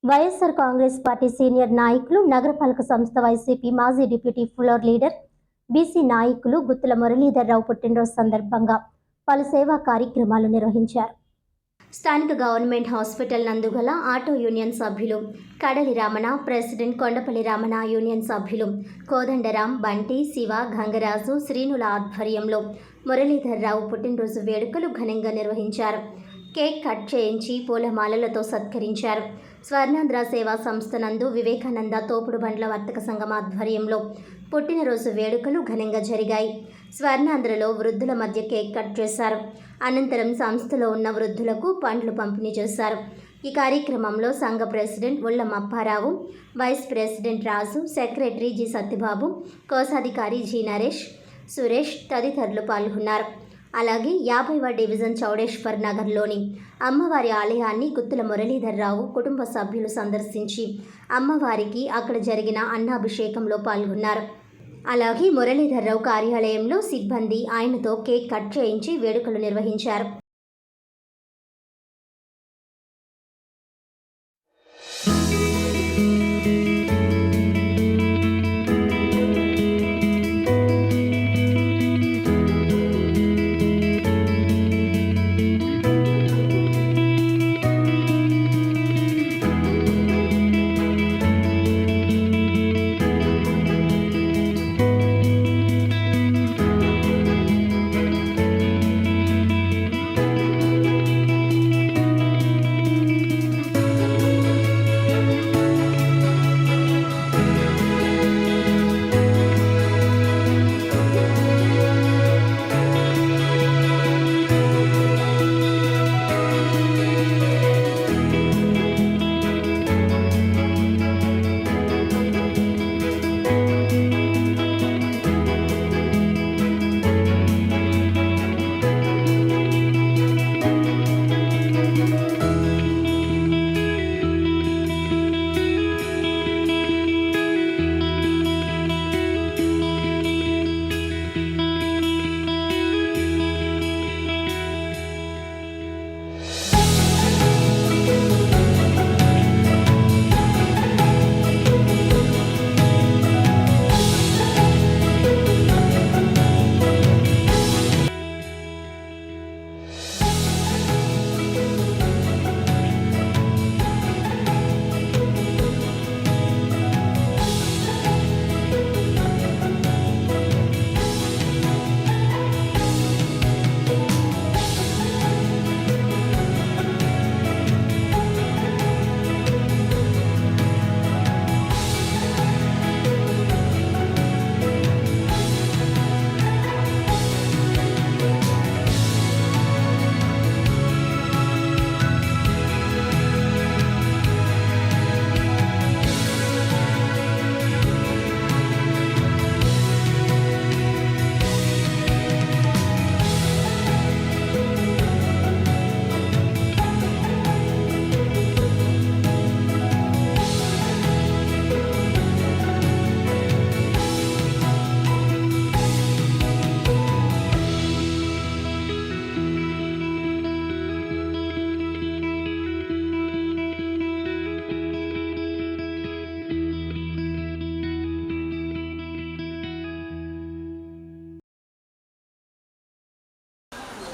YSR Congress party senior నాయకులు, నగరపాలక సంస్థ వైసీపీ మాజీ డిప్యూటీ ఫ్లోర్ లీడర్, బీసీ నాయకులు గుత్తుల మురళీధర్రావు పుట్టినరోజు సందర్భంగా పలు సేవా కార్యక్రమాలు నిర్వహించారు. స్థానిక గవర్నమెంట్ హాస్పిటల్ నందుగల ఆటో యూనియన్ సభ్యులు కడలి రమణ, ప్రెసిడెంట్ కొండపల్లి రమణ యూనియన్ సభ్యులు కోదండరాం, బంటి, శివ, గంగరాజు, శ్రీనుల ఆధ్వర్యంలో మురళీధర్రావు పుట్టినరోజు వేడుకలు ఘనంగా నిర్వహించారు. కేక్ కట్ చేయించి పూలమాలలతో సత్కరించారు. స్వర్ణాంధ్ర సేవా సంస్థ నందు వివేకానంద తోపుడు బండ్ల వర్తక సంఘం ఆధ్వర్యంలో పుట్టినరోజు వేడుకలు ఘనంగా జరిగాయి. స్వర్ణాంధ్రలో వృద్ధుల మధ్య కేక్ కట్ చేశారు. అనంతరం సంస్థలో ఉన్న వృద్ధులకు పండ్లు పంపిణీ చేశారు. ఈ కార్యక్రమంలో సంఘ ప్రెసిడెంట్ ఉళ్ళ అప్పారావు, వైస్ ప్రెసిడెంట్ రాజు, సెక్రటరీ జి సత్యబాబు, కోశాధికారి జి నరేష్, సురేష్ తదితరులు పాల్గొన్నారు. అలాగే 50వ డివిజన్ చౌడేశ్వర్ నగర్లోని అమ్మవారి ఆలయాన్ని గుత్తుల మురళీధర్రావు కుటుంబ సభ్యులు సందర్శించి అమ్మవారికి అక్కడ జరిగిన అన్నాభిషేకంలో పాల్గొన్నారు. అలాగే మురళీధర్రావు కార్యాలయంలో సిబ్బంది ఆయనతో కేక్ కట్ చేయించి వేడుకలు నిర్వహించారు.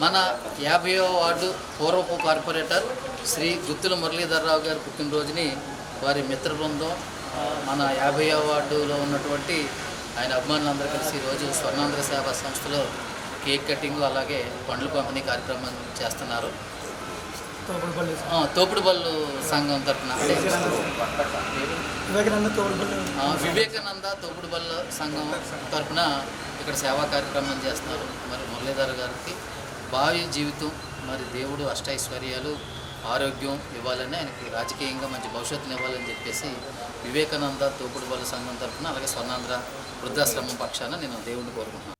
మన 50వ వార్డు పూర్వపు కార్పొరేటర్ శ్రీ గుత్తుల మురళీధర్రావు గారి పుట్టినరోజుని వారి మిత్ర బృందం మన 50వ వార్డులో ఉన్నటువంటి ఆయన అభిమానులందరూ కలిసి ఈరోజు స్వర్ణాంధ్ర సేవా సంస్థలో కేక్ కటింగ్ అలాగే పండ్లు పంపిణీ కార్యక్రమం చేస్తున్నారు. తోపుడుబళ్ళు సంఘం తరఫున వివేకానంద తోపుడుబళ్ళ సంఘం తరఫున ఇక్కడ సేవా కార్యక్రమం చేస్తున్నారు. మరి మురళీధర్ గారికి భావి జీవితం, మరి దేవుడు అష్టైశ్వర్యాలు, ఆరోగ్యం ఇవ్వాలని, ఆయనకి రాజకీయంగా మంచి భవిష్యత్తుని ఇవ్వాలని చెప్పేసి వివేకానంద తోపుడుబళ్ళ సంఘం తరఫున అలాగే స్వర్ణాంధ్ర వృద్ధాశ్రమం పక్షాన నేను దేవుడిని కోరుకుంటున్నాను.